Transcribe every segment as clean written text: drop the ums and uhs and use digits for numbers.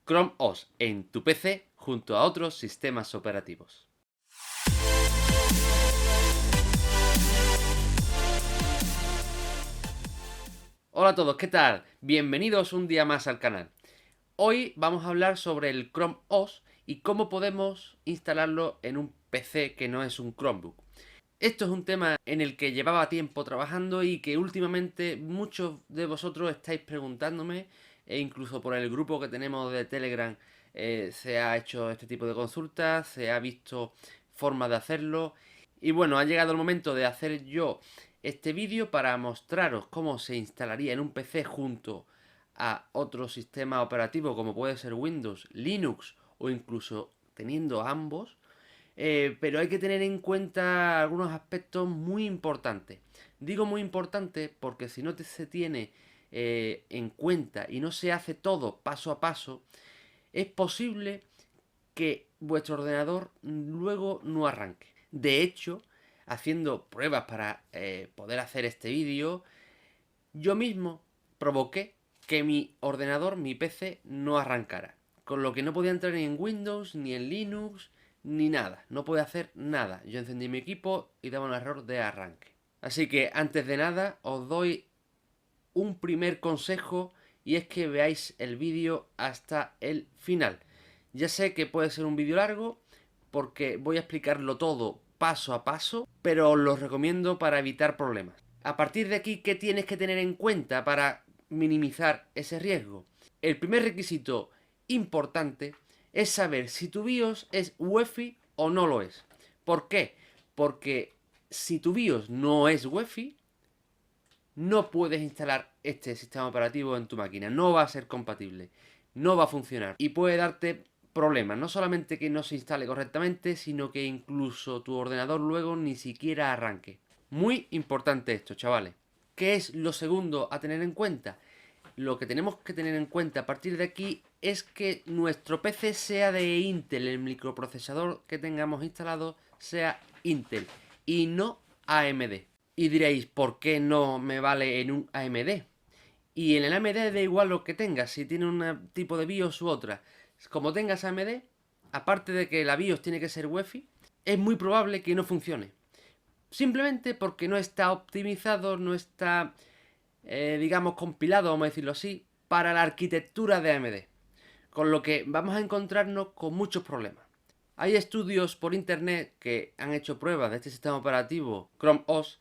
Chrome OS en tu PC junto a otros sistemas operativos. Hola a todos, ¿qué tal? Bienvenidos un día más al canal. Hoy vamos a hablar sobre el Chrome OS y cómo podemos instalarlo en un PC que no es un Chromebook. Esto es un tema en el que llevaba tiempo trabajando y que últimamente muchos de vosotros estáis preguntándome, e incluso por el grupo que tenemos de Telegram se ha hecho este tipo de consultas, se ha visto formas de hacerlo. Y bueno, ha llegado el momento de hacer yo este vídeo para mostraros cómo se instalaría en un PC junto a otro sistema operativo como puede ser Windows, Linux o incluso teniendo ambos. Pero hay que tener en cuenta algunos aspectos muy importantes. Digo muy importantes porque si no se tiene en cuenta y no se hace todo paso a paso, es posible que vuestro ordenador luego no arranque. De hecho, haciendo pruebas para poder hacer este vídeo, yo mismo provoqué que mi ordenador, mi PC, no arrancara. Con lo que no podía entrar ni en Windows, ni en Linux, ni nada. No podía hacer nada. Yo encendí mi equipo y daba un error de arranque. Así que antes de nada os doy un primer consejo y es que veáis el vídeo hasta el final. Ya sé que puede ser un vídeo largo porque voy a explicarlo todo paso a paso, pero os lo recomiendo para evitar problemas. A partir de aquí, ¿qué tienes que tener en cuenta para minimizar ese riesgo? El primer requisito importante es saber si tu BIOS es UEFI o no lo es. ¿Por qué? Porque si tu BIOS no es UEFI, no puedes instalar este sistema operativo en tu máquina. No va a ser compatible. No va a funcionar. Y puede darte problemas. No solamente que no se instale correctamente, sino que incluso tu ordenador luego ni siquiera arranque. Muy importante esto, chavales. ¿Qué es lo segundo a tener en cuenta? Lo que tenemos que tener en cuenta a partir de aquí es que nuestro PC sea de Intel, el microprocesador que tengamos instalado sea Intel y no AMD. Y diréis, ¿por qué no me vale en un AMD? Y en el AMD da igual lo que tengas, si tiene un tipo de BIOS u otra. Como tengas AMD, aparte de que la BIOS tiene que ser UEFI, es muy probable que no funcione. Simplemente porque no está optimizado, no está, digamos, compilado, vamos a decirlo así, para la arquitectura de AMD. Con lo que vamos a encontrarnos con muchos problemas. Hay estudios por internet que han hecho pruebas de este sistema operativo Chrome OS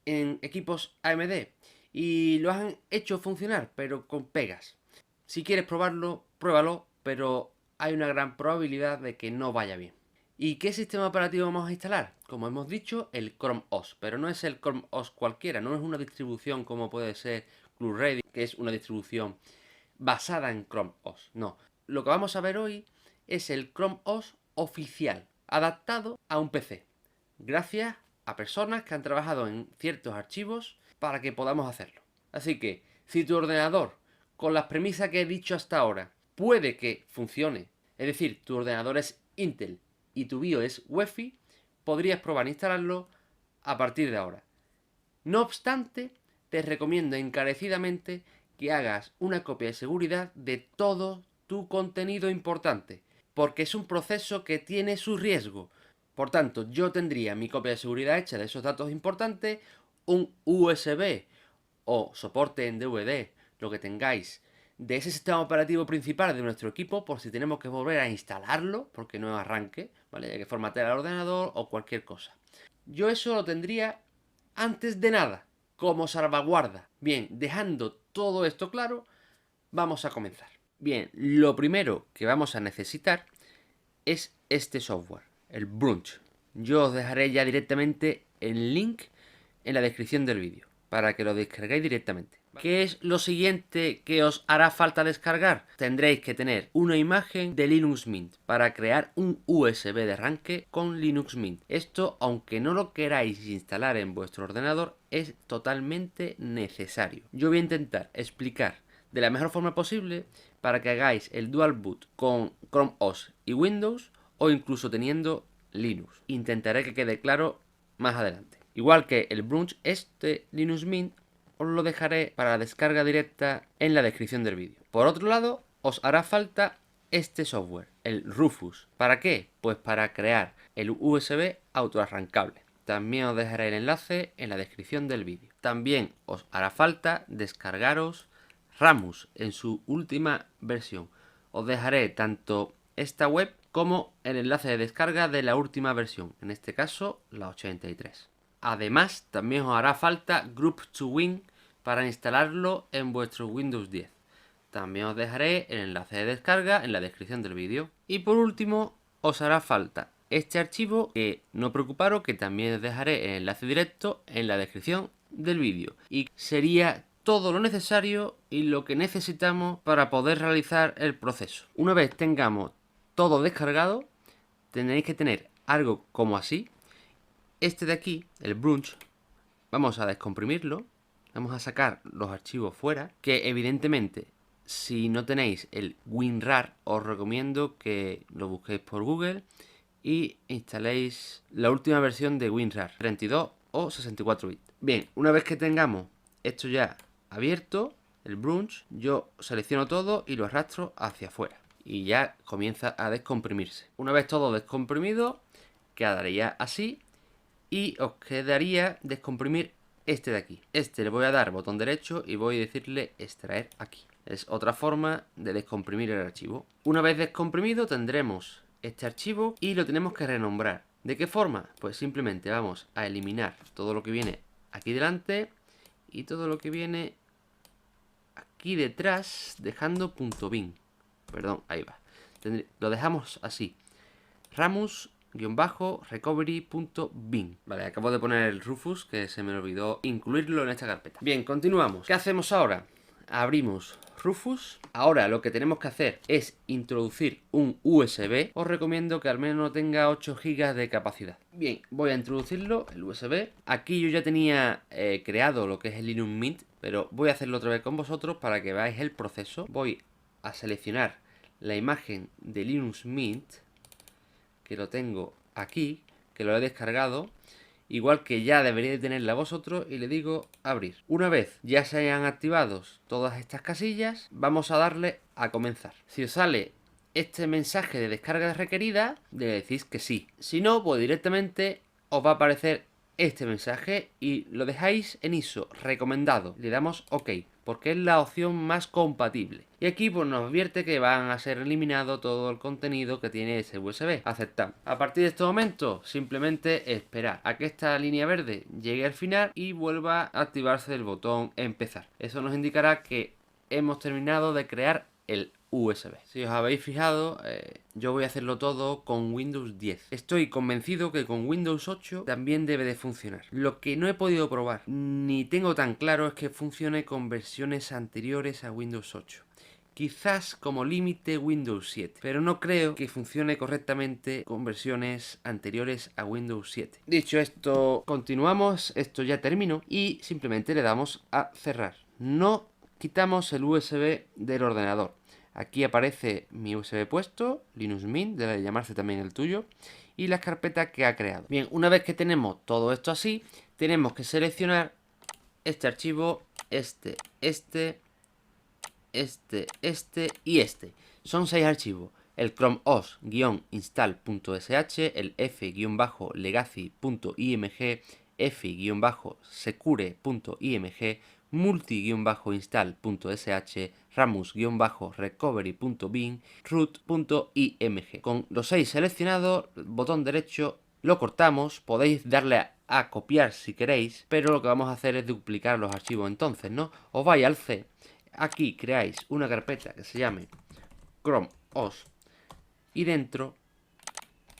en equipos AMD y lo han hecho funcionar, pero con pegas. Si quieres probarlo, pruébalo, pero hay una gran probabilidad de que no vaya bien. ¿Y qué sistema operativo vamos a instalar? Como hemos dicho, el Chrome OS, pero no es el Chrome OS cualquiera, no es una distribución como puede ser Blu-ray, que es una distribución basada en Chrome OS, no. Lo que vamos a ver hoy es el Chrome OS oficial, adaptado a un PC, gracias a personas que han trabajado en ciertos archivos para que podamos hacerlo. Así que, si tu ordenador, con las premisas que he dicho hasta ahora, puede que funcione, es decir, tu ordenador es Intel y tu BIOS es UEFI, podrías probar a instalarlo a partir de ahora. No obstante, te recomiendo encarecidamente que hagas una copia de seguridad de todo tu contenido importante, porque es un proceso que tiene su riesgo. Por tanto, yo tendría mi copia de seguridad hecha de esos datos importantes, un USB o soporte en DVD, lo que tengáis, de ese sistema operativo principal de nuestro equipo, por si tenemos que volver a instalarlo, porque no arranque, ¿vale? Hay que formatear el ordenador o cualquier cosa. Yo eso lo tendría antes de nada, como salvaguarda. Bien, dejando todo esto claro, vamos a comenzar. Bien, lo primero que vamos a necesitar es este software, el Brunch. Yo os dejaré ya directamente el link en la descripción del vídeo, para que lo descarguéis directamente. ¿Qué es lo siguiente que os hará falta descargar? Tendréis que tener una imagen de Linux Mint para crear un USB de arranque con Linux Mint. Esto, aunque no lo queráis instalar en vuestro ordenador, es totalmente necesario. Yo voy a intentar explicar de la mejor forma posible para que hagáis el dual boot con Chrome OS y Windows o incluso teniendo Linux. Intentaré que quede claro más adelante. Igual que el Brunch, este Linux Mint os lo dejaré para la descarga directa en la descripción del vídeo. Por otro lado, os hará falta este software, el Rufus. ¿Para qué? Pues para crear el USB autoarrancable. También os dejaré el enlace en la descripción del vídeo. También os hará falta descargaros Ramus en su última versión. Os dejaré tanto esta web como el enlace de descarga de la última versión, en este caso la 83. Además, también os hará falta Group2Win para instalarlo en vuestro Windows 10. También os dejaré el enlace de descarga en la descripción del vídeo. Y por último, os hará falta este archivo, que no preocuparos, que también os dejaré el enlace directo en la descripción del vídeo. Y sería todo lo necesario y lo que necesitamos para poder realizar el proceso. Una vez tengamos todo descargado, tendréis que tener algo como así. Este de aquí, el Brunch, vamos a descomprimirlo. Vamos a sacar los archivos fuera, que evidentemente, si no tenéis el WinRAR, os recomiendo que lo busquéis por Google y instaléis la última versión de WinRAR, 32 o 64 bits. Bien, una vez que tengamos esto ya abierto, el Brunch, yo selecciono todo y lo arrastro hacia afuera. Y ya comienza a descomprimirse. Una vez todo descomprimido, quedaría así y os quedaría descomprimir este de aquí. Este le voy a dar botón derecho y voy a decirle extraer aquí. Es otra forma de descomprimir el archivo. Una vez descomprimido tendremos este archivo y lo tenemos que renombrar. ¿De qué forma? Pues simplemente vamos a eliminar todo lo que viene aquí delante y todo lo que viene aquí detrás, dejando .bin. Perdón, ahí va. Lo dejamos así. Ramus-recovery.bin. Vale, acabo de poner el Rufus, que se me olvidó incluirlo en esta carpeta. Bien, continuamos. ¿Qué hacemos ahora? Abrimos Rufus. Ahora lo que tenemos que hacer es introducir un USB. Os recomiendo que al menos tenga 8 GB de capacidad. Bien, voy a introducirlo, el USB. Aquí yo ya tenía creado lo que es el Linux Mint, pero voy a hacerlo otra vez con vosotros para que veáis el proceso. Voy a seleccionar la imagen de Linux Mint, que lo tengo aquí, que lo he descargado, igual que ya deberíais tenerla vosotros, y le digo abrir. Una vez ya se hayan activado todas estas casillas, vamos a darle a comenzar. Si os sale este mensaje de descarga requerida, le decís que sí. Si no, pues directamente os va a aparecer este mensaje y lo dejáis en ISO, recomendado. Le damos OK, porque es la opción más compatible. Y aquí pues nos advierte que van a ser eliminado todo el contenido que tiene ese USB. Aceptamos. A partir de este momento, simplemente esperar a que esta línea verde llegue al final y vuelva a activarse el botón empezar. Eso nos indicará que hemos terminado de crear el USB. Si os habéis fijado, yo voy a hacerlo todo con Windows 10. Estoy convencido que con Windows 8 también debe de funcionar. Lo que no he podido probar, ni tengo tan claro, es que funcione con versiones anteriores a Windows 8. Quizás como límite Windows 7, pero no creo que funcione correctamente con versiones anteriores a Windows 7. Dicho esto, continuamos, esto ya terminó y simplemente le damos a cerrar. No quitamos el USB del ordenador. Aquí aparece mi USB puesto, Linux Mint, debe de llamarse también el tuyo, y las carpetas que ha creado. Bien, una vez que tenemos todo esto así, tenemos que seleccionar este archivo, este y este. Son 6 archivos. El Chrome OS-install.sh, el f-legacy.img, f-secure.img, multi-install.sh, ramus-recovery.bin, root.img. Con los 6 seleccionados, botón derecho, lo cortamos. Podéis darle a copiar si queréis, pero lo que vamos a hacer es duplicar los archivos entonces, ¿no? Os vais al C. Aquí creáis una carpeta que se llame Chrome OS y dentro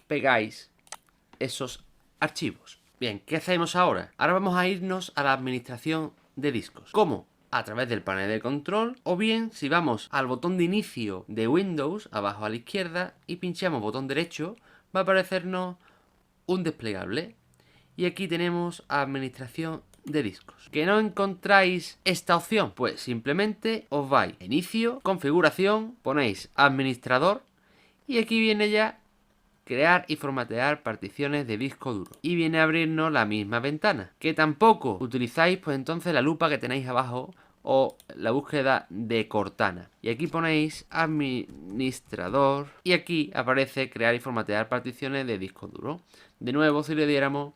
pegáis esos archivos. Bien, ¿qué hacemos ahora? Ahora vamos a irnos a la administración de discos. ¿Cómo? A través del panel de control, o bien si vamos al botón de inicio de Windows, abajo a la izquierda, y pinchamos botón derecho, va a aparecernos un desplegable. Y aquí tenemos administración de discos. ¿Que no encontráis esta opción? Pues simplemente os vais a inicio, configuración, ponéis administrador y aquí viene ya crear y formatear particiones de disco duro. Y viene a abrirnos la misma ventana. ¿Que tampoco utilizáis? Pues entonces la lupa que tenéis abajo o la búsqueda de Cortana. Y aquí ponéis administrador y aquí aparece crear y formatear particiones de disco duro. De nuevo, si le diéramos,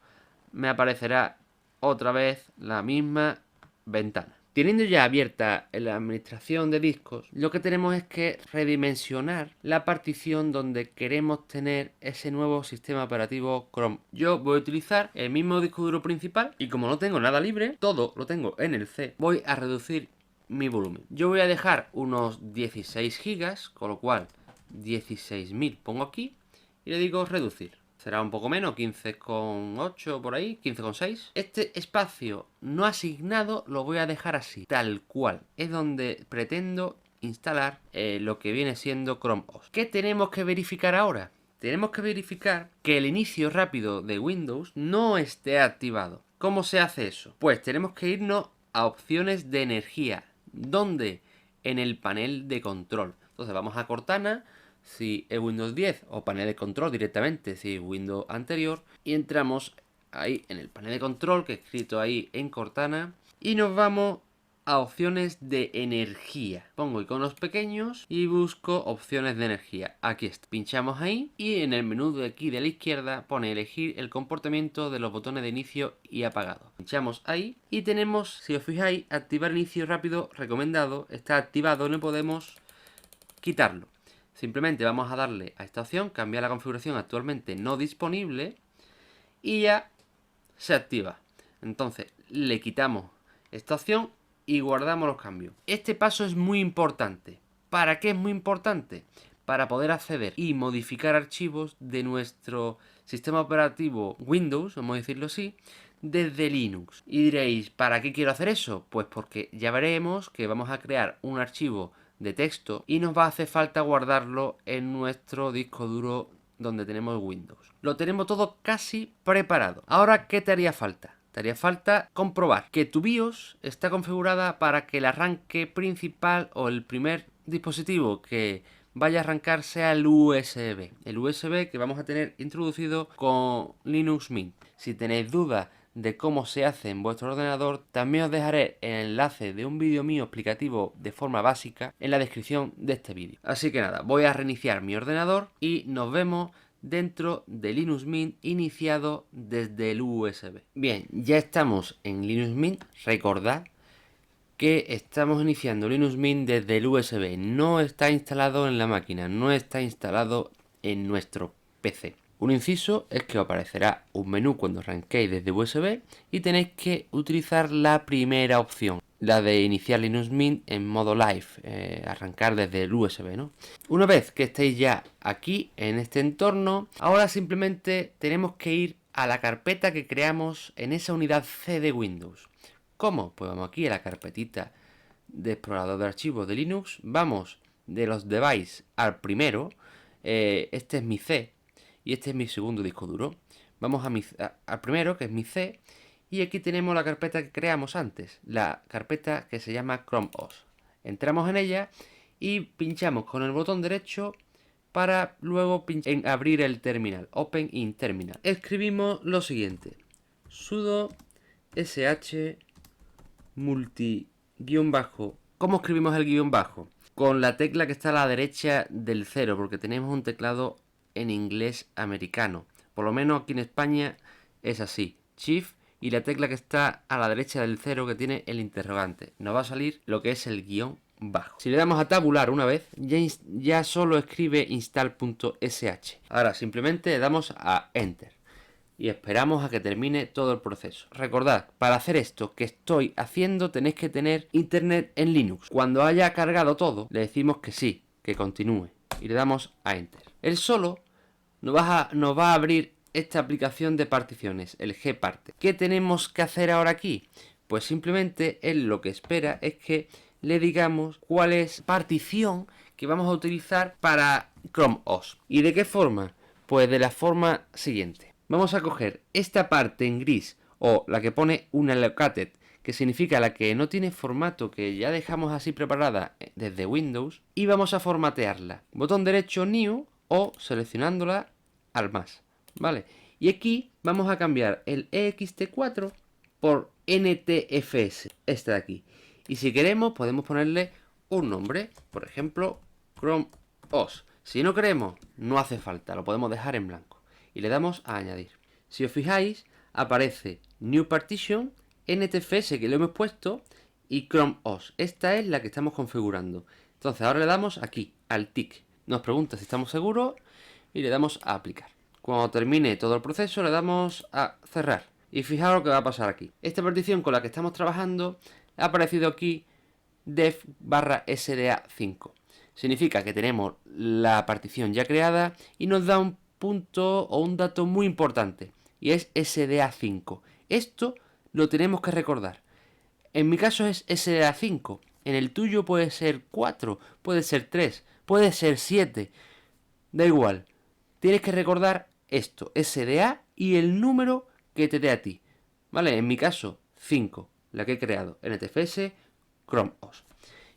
me aparecerá otra vez la misma ventana. Teniendo ya abierta la administración de discos, lo que tenemos es que redimensionar la partición donde queremos tener ese nuevo sistema operativo Chrome. Yo voy a utilizar el mismo disco duro principal y como no tengo nada libre, todo lo tengo en el C, voy a reducir mi volumen. Yo voy a dejar unos 16 gigas, con lo cual 16.000 pongo aquí y le digo reducir. Será un poco menos, 15,8 por ahí, 15,6. Este espacio no asignado lo voy a dejar así, tal cual. Es donde pretendo instalar lo que viene siendo Chrome OS. ¿Qué tenemos que verificar ahora? Tenemos que verificar que el inicio rápido de Windows no esté activado. ¿Cómo se hace eso? Pues tenemos que irnos a opciones de energía. ¿Dónde? En el panel de control. Entonces vamos a Cortana, si es Windows 10, o panel de control directamente si es Windows anterior, y entramos ahí en el panel de control que he escrito ahí en Cortana y nos vamos a opciones de energía. Pongo iconos pequeños y busco opciones de energía. Aquí está. Pinchamos ahí y en el menú de aquí de la izquierda pone elegir el comportamiento de los botones de inicio y apagado. Pinchamos ahí y tenemos, si os fijáis, activar inicio rápido recomendado. Está activado, no podemos quitarlo. Simplemente vamos a darle a esta opción, cambiar la configuración actualmente no disponible y ya se activa. Entonces le quitamos esta opción y guardamos los cambios. Este paso es muy importante. ¿Para qué es muy importante? Para poder acceder y modificar archivos de nuestro sistema operativo Windows, vamos a decirlo así, desde Linux. Y diréis, ¿para qué quiero hacer eso? Pues porque ya veremos que vamos a crear un archivo de texto y nos va a hacer falta guardarlo en nuestro disco duro donde tenemos Windows. Lo tenemos todo casi preparado. Ahora, ¿qué te haría falta? Te haría falta comprobar que tu BIOS está configurada para que el arranque principal o el primer dispositivo que vaya a arrancar sea el USB. El USB que vamos a tener introducido con Linux Mint. Si tenéis dudas de cómo se hace en vuestro ordenador, también os dejaré el enlace de un vídeo mío explicativo de forma básica en la descripción de este vídeo. Así que nada, voy a reiniciar mi ordenador y nos vemos dentro de Linux Mint iniciado desde el USB. Bien, ya estamos en Linux Mint. Recordad que estamos iniciando Linux Mint desde el USB. No está instalado en la máquina, no está instalado en nuestro PC. Un inciso es que os aparecerá un menú cuando arranquéis desde USB y tenéis que utilizar la primera opción, la de iniciar Linux Mint en modo live, arrancar desde el USB, ¿no? Una vez que estéis ya aquí en este entorno, ahora simplemente tenemos que ir a la carpeta que creamos en esa unidad C de Windows. ¿Cómo? Pues vamos aquí a la carpetita de explorador de archivos de Linux, vamos de los devices al primero, este es mi C y este es mi segundo disco duro. Vamos al primero, que es mi C, y aquí tenemos la carpeta que creamos antes, la carpeta que se llama Chrome OS. Entramos en ella y pinchamos con el botón derecho para luego en abrir el terminal, Open in Terminal. Escribimos lo siguiente, sudo sh multi guión bajo. ¿Cómo escribimos el guión bajo? Con la tecla que está a la derecha del 0, porque tenemos un teclado en inglés americano. Por lo menos aquí en España es así. Shift y la tecla que está a la derecha del 0 que tiene el interrogante. Nos va a salir lo que es el guión bajo. Si le damos a tabular una vez, ya solo escribe install.sh. Ahora simplemente le damos a Enter y esperamos a que termine todo el proceso. Recordad, para hacer esto que estoy haciendo tenéis que tener internet en Linux. Cuando haya cargado todo, le decimos que sí, que continúe y le damos a Enter. Él solo nos va a abrir esta aplicación de particiones, el Gparted. ¿Qué tenemos que hacer ahora aquí? Pues simplemente él lo que espera es que le digamos cuál es la partición que vamos a utilizar para Chrome OS. ¿Y de qué forma? Pues de la forma siguiente. Vamos a coger esta parte en gris o la que pone unallocated, que significa la que no tiene formato, que ya dejamos así preparada desde Windows, y vamos a formatearla. Botón derecho New o seleccionándola al más, ¿vale? Y aquí vamos a cambiar el ext4 por NTFS, este de aquí. Y si queremos podemos ponerle un nombre, por ejemplo, Chrome OS. Si no queremos, no hace falta, lo podemos dejar en blanco. Y le damos a añadir. Si os fijáis, aparece New Partition, NTFS que lo hemos puesto y Chrome OS. Esta es la que estamos configurando. Entonces ahora le damos aquí, al tick. Nos pregunta si estamos seguros y le damos a aplicar. Cuando termine todo el proceso le damos a cerrar. Y fijaos lo que va a pasar aquí. Esta partición con la que estamos trabajando ha aparecido aquí def/sda5. Significa que tenemos la partición ya creada y nos da un punto o un dato muy importante. Y es SDA5. Esto lo tenemos que recordar. En mi caso es SDA5. En el tuyo puede ser 4, puede ser 3, puede ser 7. Da igual. Tienes que recordar esto, SDA y el número que te dé a ti. ¿Vale? En mi caso, 5, la que he creado. NTFS, Chrome OS.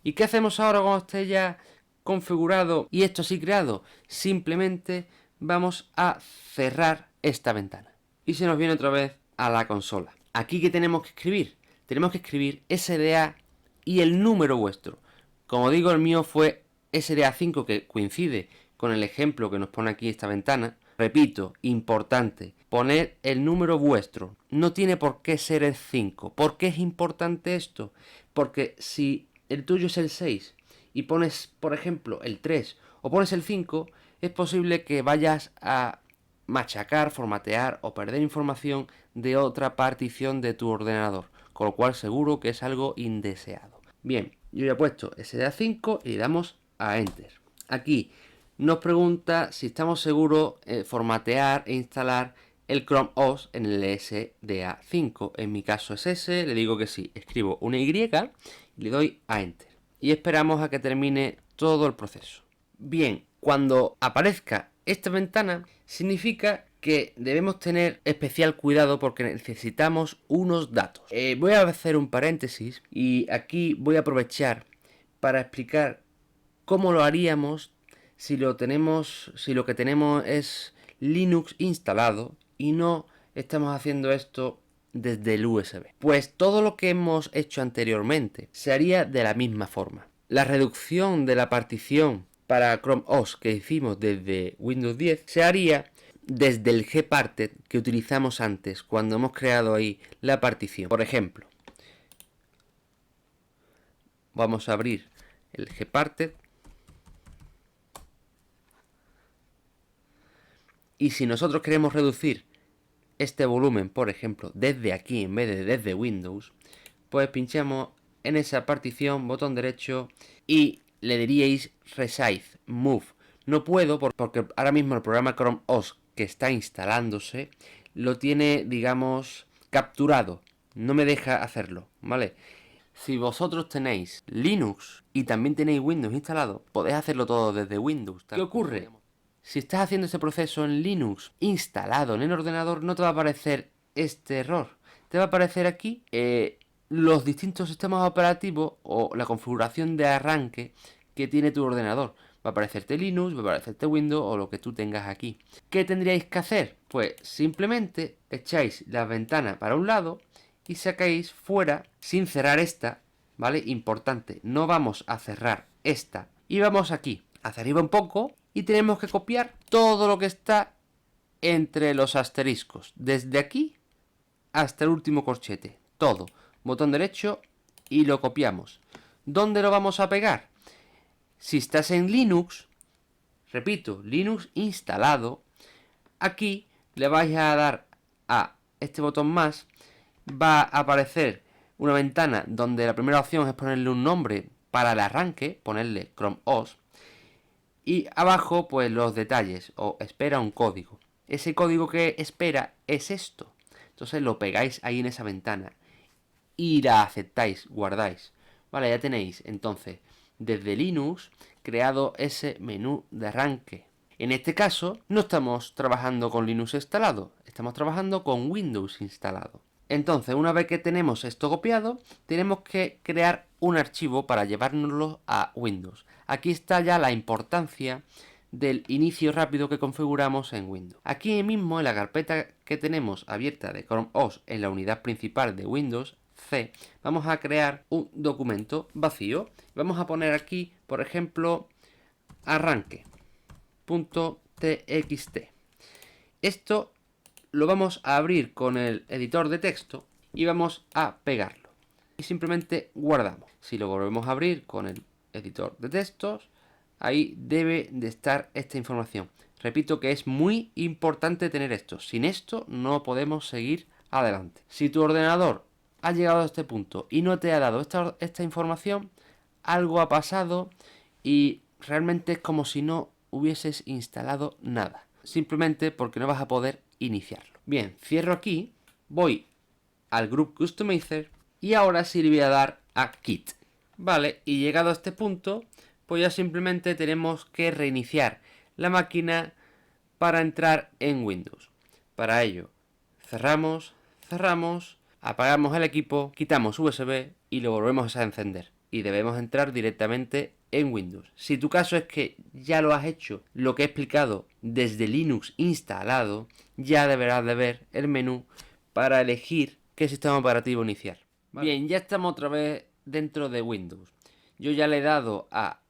¿Y qué hacemos ahora cuando esté ya configurado y esto así creado? Simplemente vamos a cerrar esta ventana. Y se nos viene otra vez a la consola. Aquí, ¿qué tenemos que escribir? Tenemos que escribir SDA y el número vuestro. Como digo, el mío fue SDA5, que coincide con el ejemplo que nos pone aquí esta ventana. Repito, importante, poner el número vuestro. No tiene por qué ser el 5. ¿Por qué es importante esto? Porque si el tuyo es el 6 y pones, por ejemplo, el 3 o pones el 5, es posible que vayas a machacar, formatear o perder información de otra partición de tu ordenador, con lo cual seguro que es algo indeseado. Bien, yo ya he puesto SDA5 y le damos a Enter. Aquí nos pregunta si estamos seguros formatear e instalar el Chrome OS en el SDA5. En mi caso es ese, le digo que sí. Escribo una Y y le doy a Enter. Y esperamos a que termine todo el proceso. Bien, cuando aparezca esta ventana, significa que debemos tener especial cuidado porque necesitamos unos datos. Voy a hacer un paréntesis y aquí voy a aprovechar para explicar cómo lo haríamos si lo que tenemos es Linux instalado y no estamos haciendo esto desde el USB. Pues todo lo que hemos hecho anteriormente se haría de la misma forma. La reducción de la partición para Chrome OS que hicimos desde Windows 10 se haría desde el gparted que utilizamos antes cuando hemos creado ahí la partición. Por ejemplo, vamos a abrir el gparted y si nosotros queremos reducir este volumen, por ejemplo, desde aquí en vez de desde Windows, pues pinchamos en esa partición, botón derecho y le diríais Resize, Move. No puedo porque ahora mismo el programa Chrome OS que está instalándose lo tiene, digamos, capturado. No me deja hacerlo, ¿vale? Si vosotros tenéis Linux y también tenéis Windows instalado, podéis hacerlo todo desde Windows. ¿Qué ocurre? Si estás haciendo ese proceso en Linux instalado en el ordenador, no te va a aparecer este error. Te va a aparecer aquí los distintos sistemas operativos o la configuración de arranque que tiene tu ordenador. Va a aparecerte Linux, va a aparecerte Windows o lo que tú tengas aquí. ¿Qué tendríais que hacer? Pues simplemente echáis la ventana para un lado y sacáis fuera sin cerrar esta, ¿vale? Importante, no vamos a cerrar esta. Y vamos aquí, hacia arriba un poco y tenemos que copiar todo lo que está entre los asteriscos. Desde aquí hasta el último corchete. Todo. Botón derecho y lo copiamos. ¿Dónde lo vamos a pegar? Si estás en Linux, repito, Linux instalado, aquí le vais a dar a este botón más, va a aparecer una ventana donde la primera opción es ponerle un nombre para el arranque, ponerle Chrome OS, y abajo pues los detalles, o espera un código. Ese código que espera es esto. Entonces lo pegáis ahí en esa ventana y la aceptáis, guardáis. Vale, ya tenéis entonces desde Linux creado ese menú de arranque. En este caso no estamos trabajando con Linux instalado, estamos trabajando con Windows instalado. Entonces, una vez que tenemos esto copiado, tenemos que crear un archivo para llevárnoslo a Windows. Aquí está ya la importancia del inicio rápido que configuramos en Windows. Aquí mismo en la carpeta que tenemos abierta de Chrome OS en la unidad principal de Windows, C, vamos a crear un documento vacío. Vamos a poner aquí, por ejemplo, arranque.txt. Esto lo vamos a abrir con el editor de texto y vamos a pegarlo. Y simplemente guardamos. Si lo volvemos a abrir con el editor de textos, ahí debe de estar esta información. Repito que es muy importante tener esto. Sin esto no podemos seguir adelante. Si tu ordenador ha llegado a este punto y no te ha dado esta información, algo ha pasado y realmente es como si no hubieses instalado nada. Simplemente porque no vas a poder iniciarlo. Bien, cierro aquí, voy al Group Customizer y ahora sí le voy a dar a Quit. Vale, y llegado a este punto, pues ya simplemente tenemos que reiniciar la máquina para entrar en Windows. Para ello, cerramos, apagamos el equipo, quitamos USB y lo volvemos a encender. Y debemos entrar directamente en Windows. Si tu caso es que ya lo has hecho, lo que he explicado desde Linux instalado, ya deberás de ver el menú para elegir qué sistema operativo iniciar. Vale. Bien, ya estamos otra vez dentro de Windows. Yo ya le he dado a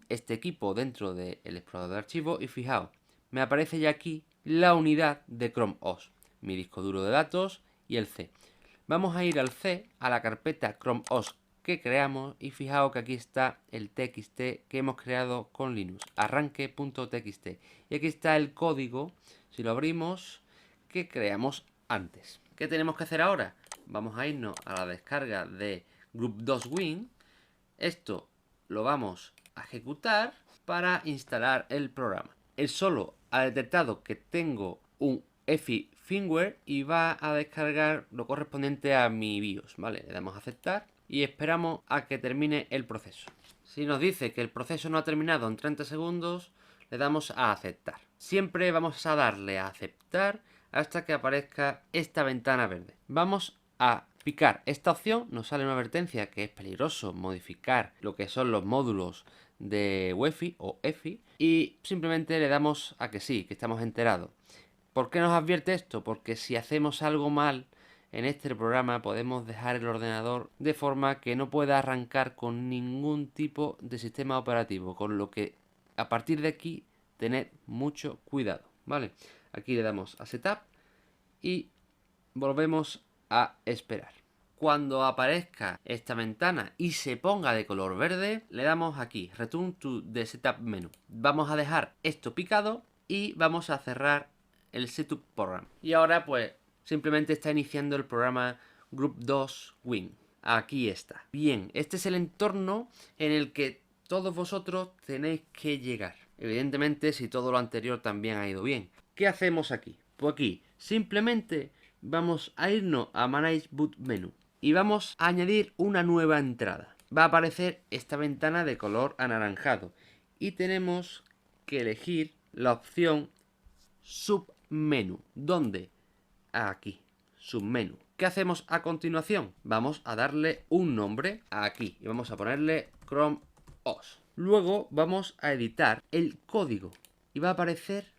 este equipo dentro del explorador de archivos y fijaos, me aparece ya aquí la unidad de Chrome OS, mi disco duro de datos y el C. Vamos a ir al C, a la carpeta Chrome OS que creamos y fijaos que aquí está el txt que hemos creado con Linux, arranque.txt. Y aquí está el código, si lo abrimos, que creamos antes. ¿Qué tenemos que hacer ahora? Vamos a irnos a la descarga de Group 2 Win. Esto lo vamos a ejecutar para instalar el programa. Él solo ha detectado que tengo un EFI firmware y va a descargar lo correspondiente a mi BIOS, ¿vale? Le damos a aceptar y esperamos a que termine el proceso. Si nos dice que el proceso no ha terminado en 30 segundos, le damos a aceptar. Siempre vamos a darle a aceptar hasta que aparezca esta ventana verde. Vamos a picar esta opción, nos sale una advertencia que es peligroso modificar lo que son los módulos de UEFI o EFI y simplemente le damos a que sí, que estamos enterados. ¿Por qué nos advierte esto? Porque si hacemos algo mal en este programa podemos dejar el ordenador de forma que no pueda arrancar con ningún tipo de sistema operativo, con lo que a partir de aquí tened mucho cuidado, ¿vale? Aquí le damos a Setup y volvemos a esperar. Cuando aparezca esta ventana y se ponga de color verde, le damos aquí, Return to the Setup Menu. Vamos a dejar esto picado y vamos a cerrar el Setup Program. Y ahora pues simplemente está iniciando el programa Group 2 Win. Aquí está. Bien, este es el entorno en el que todos vosotros tenéis que llegar. Evidentemente, si todo lo anterior también ha ido bien. ¿Qué hacemos aquí? Pues aquí simplemente vamos a irnos a Manage Boot Menu y vamos a añadir una nueva entrada. Va a aparecer esta ventana de color anaranjado y tenemos que elegir la opción Submenú. ¿Dónde? Aquí, Submenú. ¿Qué hacemos a continuación? Vamos a darle un nombre aquí y vamos a ponerle Chrome OS. Luego vamos a editar el código y va a aparecer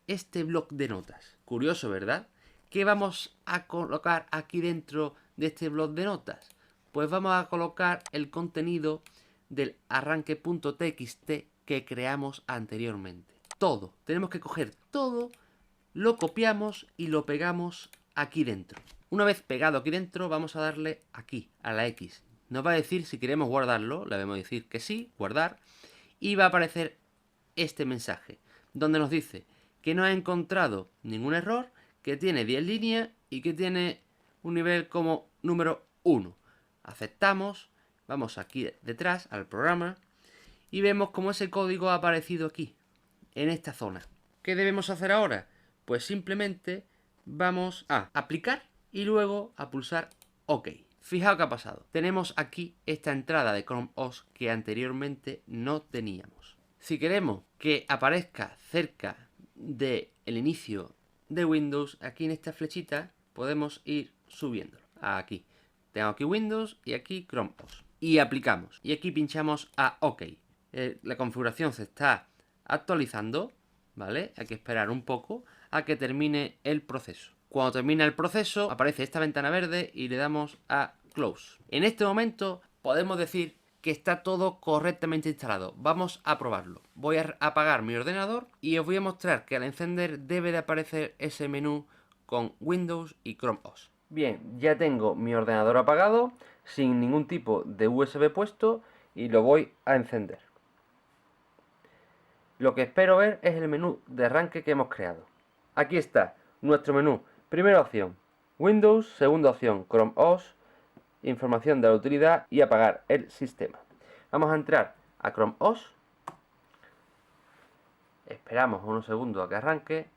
este bloc de notas. Curioso, ¿verdad? ¿Qué vamos a colocar aquí dentro de este bloc de notas? Pues vamos a colocar el contenido del arranque.txt que creamos anteriormente. Todo. Tenemos que coger todo, lo copiamos y lo pegamos aquí dentro. Una vez pegado aquí dentro, vamos a darle aquí, a la X. Nos va a decir si queremos guardarlo, le debemos decir que sí, guardar, y va a aparecer este mensaje, donde nos dice que no ha encontrado ningún error, que tiene 10 líneas y que tiene un nivel como número 1. Aceptamos, vamos aquí detrás al programa y vemos cómo ese código ha aparecido aquí, en esta zona. ¿Qué debemos hacer ahora? Pues simplemente vamos a aplicar y luego a pulsar OK. Fijaos qué ha pasado. Tenemos aquí esta entrada de Chrome OS que anteriormente no teníamos. Si queremos que aparezca cerca del inicio de Windows, aquí en esta flechita podemos ir subiéndolo. Aquí. Tengo aquí Windows y aquí Chrome OS. Y aplicamos. Y aquí pinchamos a OK. La configuración se está actualizando, ¿vale? Hay que esperar un poco a que termine el proceso. Cuando termina el proceso aparece esta ventana verde y le damos a Close. En este momento podemos decir que está todo correctamente instalado. Vamos a probarlo. Voy a apagar mi ordenador y os voy a mostrar que al encender debe de aparecer ese menú con Windows y Chrome OS. Bien, ya tengo mi ordenador apagado, sin ningún tipo de USB puesto, y lo voy a encender. Lo que espero ver es el menú de arranque que hemos creado. Aquí está nuestro menú. Primera opción, Windows. Segunda opción, Chrome OS. Información de la utilidad y apagar el sistema. Vamos a entrar a Chrome OS. Esperamos unos segundos a que arranque.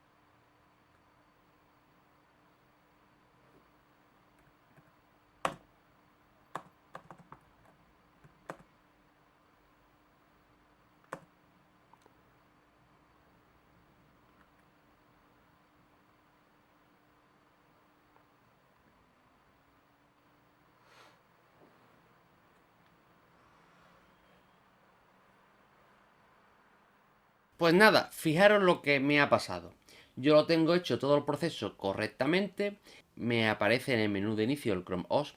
Pues nada, fijaros lo que me ha pasado. Yo lo tengo hecho todo el proceso correctamente, me aparece en el menú de inicio el Chrome OS,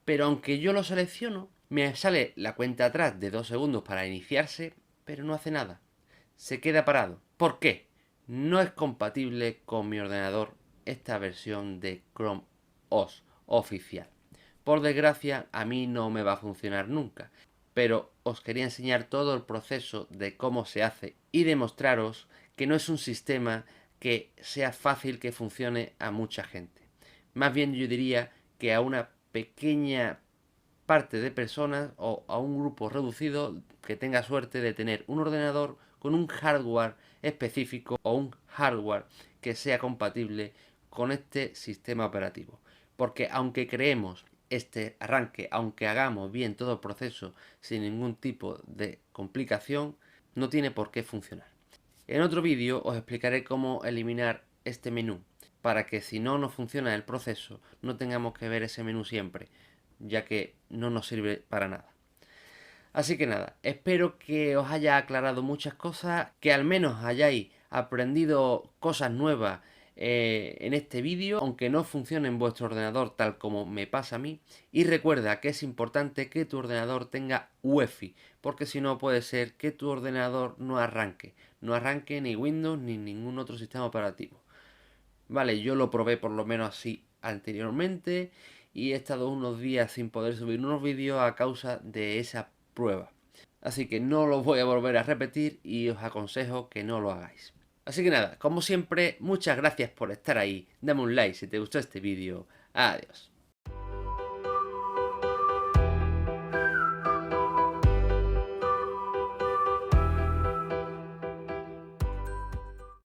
pero aunque yo lo selecciono, me sale la cuenta atrás de 2 segundos para iniciarse, pero no hace nada. Se queda parado. ¿Por qué? No es compatible con mi ordenador esta versión de Chrome OS oficial. Por desgracia, a mí no me va a funcionar nunca, pero os quería enseñar todo el proceso de cómo se hace y demostraros que no es un sistema que sea fácil que funcione a mucha gente. Más bien yo diría que a una pequeña parte de personas o a un grupo reducido que tenga suerte de tener un ordenador con un hardware específico o un hardware que sea compatible con este sistema operativo. Porque aunque creemos este arranque, aunque hagamos bien todo el proceso sin ningún tipo de complicación, no tiene por qué funcionar. En otro vídeo os explicaré cómo eliminar este menú, para que si no nos funciona el proceso, no tengamos que ver ese menú siempre, ya que no nos sirve para nada. Así que nada, espero que os haya aclarado muchas cosas, que al menos hayáis aprendido cosas nuevas en este vídeo, aunque no funcione en vuestro ordenador tal como me pasa a mí. Y recuerda que es importante que tu ordenador tenga UEFI, porque si no puede ser que tu ordenador no arranque ni Windows ni ningún otro sistema operativo. Vale, yo lo probé por lo menos así anteriormente y he estado unos días sin poder subir unos vídeos a causa de esa prueba. Así que no lo voy a volver a repetir y os aconsejo que no lo hagáis. Así que nada, como siempre, muchas gracias por estar ahí. Dame un like si te gustó este vídeo. Adiós.